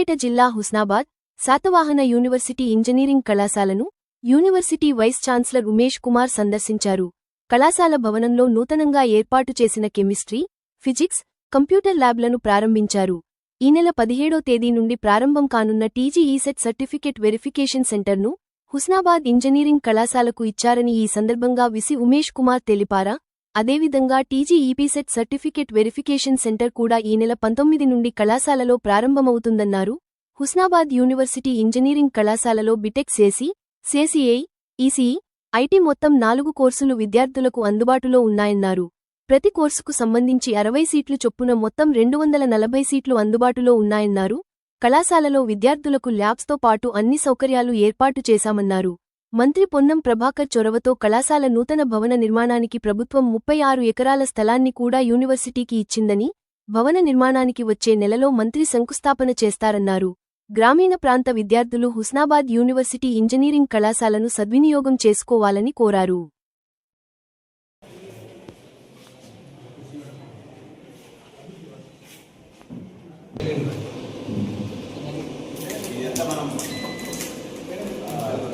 సిద్దిపేట జిల్లా Husnabad Satavahana university engineering కళాశాలను university vice chancellor Umesh Kumar సందర్శించారు. కళాశాల భవనంలో నూతనంగా ఏర్పాటు చేసిన కెమిస్ట్రీ, ఫిజిక్స్, కంప్యూటర్ ల్యాబ్లను ప్రారంభించారు. ఈ నెల 17వ తేదీ నుండి ప్రారంభం కానున్న టీజీ ఈసెట్ సర్టిఫికెట్ వెరిఫికేషన్ సెంటర్ను హుస్నాబాద్ ఇంజనీరింగ్ కళాశాలకు ఇచ్చారని ఈ సందర్భంగా విసి ఉమేష్ కుమార్ తెలిపారా. అదేవిధంగా టీజీ ఈపీసెట్ సర్టిఫికెట్ వెరిఫికేషన్ సెంటర్ కూడా ఈ నెల 19 నుండి కళాశాలలో ప్రారంభమవుతుందన్నారు. హుస్నాబాద్ యూనివర్సిటీ ఇంజనీరింగ్ కళాశాలలో బిటెక్ సేసి, సేసీఐ, ఈసీఈ, ఐటీ మొత్తం 4 కోర్సులు విద్యార్థులకు అందుబాటులో ఉన్నాయన్నారు. ప్రతి కోర్సుకు సంబంధించి 60 సీట్లు చొప్పున మొత్తం 240 సీట్లు అందుబాటులో ఉన్నాయన్నారు. కళాశాలలో విద్యార్థులకు ల్యాబ్స్తో పాటు అన్ని సౌకర్యాలు ఏర్పాటు చేశామన్నారు. మంత్రి పొన్నం ప్రభాకర్ చొరవతో కళాశాల నూతన భవన నిర్మాణానికి ప్రభుత్వం 36 ఎకరాల స్థలాన్ని కూడా యూనివర్సిటీకి ఇచ్చిందని, భవన నిర్మాణానికి వచ్చే నెలలో మంత్రి శంకుస్థాపన చేస్తారన్నారు. గ్రామీణ ప్రాంత విద్యార్థులు హుస్నాబాద్ యూనివర్సిటీ ఇంజనీరింగ్ కళాశాలను సద్వినియోగం చేసుకోవాలని కోరారు.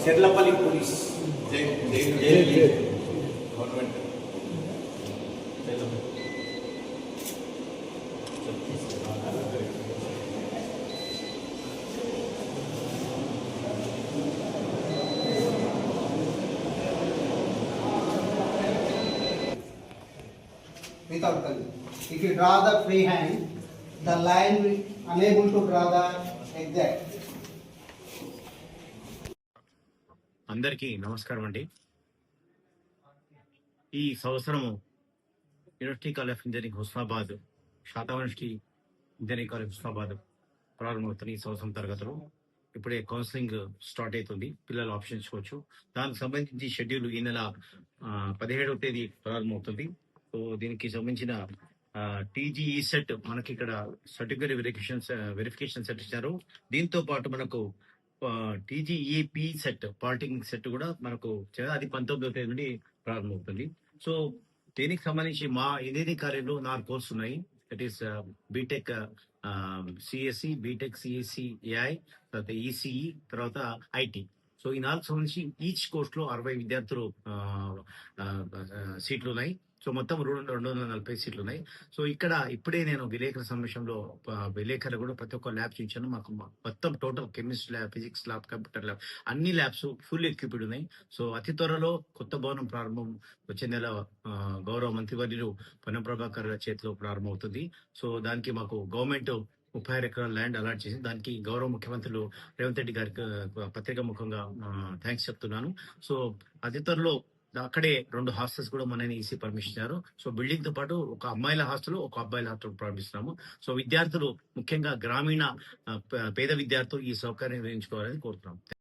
Cherlapalli police government without color. If you draw the free hand, the line will unable to draw the exact. అందరికీ నమస్కారం అండి. ఈ సంవత్సరము university college of engineering Husnabad, Satavahana university engineering college Husnabad ప్రారంభమవుతున్న ఈ సంవత్సరం తరగతులు ఇప్పుడే కౌన్సిలింగ్ స్టార్ట్ అవుతుంది. పిల్లలు ఆప్షన్ ఇచ్చుకోవచ్చు. దానికి సంబంధించి షెడ్యూల్ ఈ నెల 17వ తేదీ ప్రారంభమవుతుంది. సో దీనికి సంబంధించిన టీజీఈ సెట్ మనకి ఇక్కడ సర్టిఫికేట్ వెరిఫికేషన్ సెట్ ఇచ్చారు. దీంతో పాటు మనకు టీజీఈపీ సెట్, పాలిటెక్నిక్ సెట్ కూడా మనకు అది 19వ తేదీ నుండి ప్రారంభమవుతుంది. సో దీనికి సంబంధించి మా ఇంజనీరింగ్ కాలేజీలో 4 కోర్సు ఉన్నాయి. That is BTech CSC, BTech CSC AI, తర్వాత ఈసీఈ, తర్వాత ఐటీ. సో ఈ 4 సంబంధించి ఈచ్ కోర్సులో 60 విద్యార్థులు సీట్లు ఉన్నాయి. సో మొత్తం 240 సీట్లు ఉన్నాయి. సో ఇక్కడ ఇప్పుడే నేను విలేకరుల సమావేశంలో విలేకరులు కూడా ప్రతి ఒక్క ల్యాబ్స్ ఇచ్చాను. మాకు మొత్తం total chemistry lab, physics lab, computer lab అన్ని ల్యాబ్స్ ఫుల్ ఎక్విప్డ్ ఉన్నాయి. సో అతి త్వరలో కొత్త భవనం ప్రారంభం వచ్చే నెల గౌరవ మంత్రివర్యులు పొన్నం ప్రభాకర్ చేతిలో ప్రారంభమవుతుంది. సో దానికి మాకు గవర్నమెంట్ 36 ఎకరాల ల్యాండ్ అలాట్ చేసి దానికి గౌరవ ముఖ్యమంత్రులు రేవంత్ రెడ్డి గారికి పత్రికా ముఖంగా థ్యాంక్స్ చెప్తున్నాను. సో అతి త్వరలో అక్కడే 2 హాస్టల్స్ కూడా మన ఈసీ పర్మిషన్ ఇచ్చారు. సో బిల్డింగ్ తో పాటు ఒక అమ్మాయిల హాస్టల్, ఒక అబ్బాయిల హాస్టల్ ప్రారంభిస్తున్నాము. సో విద్యార్థులు ముఖ్యంగా గ్రామీణ పేద విద్యార్థులు ఈ సౌకర్యం వినియోగించుకోవాలని కోరుతున్నాము.